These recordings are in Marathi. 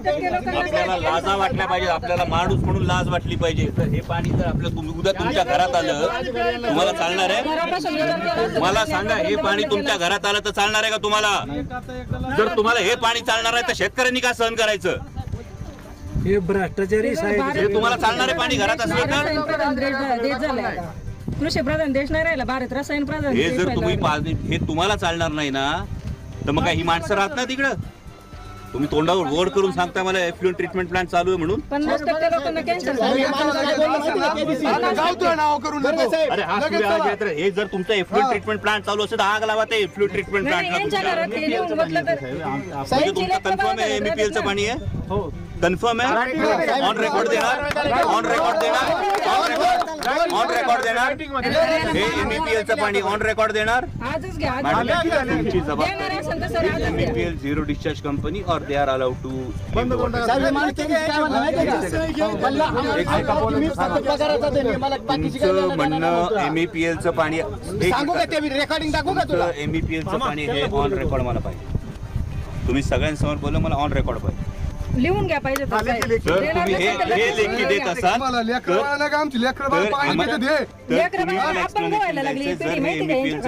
आपल्याला लाजा वाटल्या पाहिजे, आपल्याला माणूस म्हणून लाज वाटली पाहिजे. तर हे पाणी जर आपलं उद्या तुमच्या घरात आलं तुम्हाला चालणार आहे? मला सांगा, हे पाणी तुमच्या घरात आलं तर चालणार आहे का तुम्हाला? जर तुम्हाला हे पाणी चालणार आहे तर शेतकऱ्यांनी का सहन करायचं? हे भ्रष्टाचारी साहेब, हे तुम्हाला चालणारे पाणी घरात असलं तर कृषी प्रधान देश नाही राहिला, भारत रसायन प्रधान. हे जर तुम्ही हे तुम्हाला चालणार नाही ना, तर मग काय ही माणसं राहत ना तिकडं? तुम्ही तोंडावर गोड करून सांगता मला एफ्लुएंट ट्रीटमेंट प्लांट चालू आहे म्हणून. 50% लोकांना कॅन्सर अरे हा सूर्य, हे जर तुमचं एफ्लुएंट ट्रीटमेंट प्लांट चालू असेल तर आग लावा ते एफ्लुएंट ट्रीटमेंट प्लांट. म्हणजे तुमचं कन्फर्म आहे एमईपीएल चं पाणी आहे? कन्फर्म आहे? ऑन रेकॉर्ड देणार? ऑन रेकॉर्ड देणार? ऑन रेकॉर्ड देणार? हे एमईपीएल चं पाणी ऑन रेकॉर्ड देणार? आजच घ्या. तुमची जबाबदारी. एमईपीएल झिरो डिस्चार्ज कंपनी और दे आर अलाउड टू. तुमचं म्हणणं एमईपीएल चं पाणी एमईपीएल चं पाणी हे ऑन रेकॉर्ड मला पाहिजे. तुम्ही सगळ्यांसमोर बोला, मला ऑन रेकॉर्ड पाहिजे. लिहून घ्या पाहिजे. जर तुम्ही हे लेखी देत असाल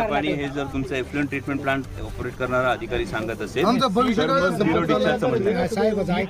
पाणी हे जर तुमचं एफ्लुएंट ट्रीटमेंट प्लांट ऑपरेट करणारा अधिकारी सांगत असेल तर झिरो डिस्चार्जचं म्हणणं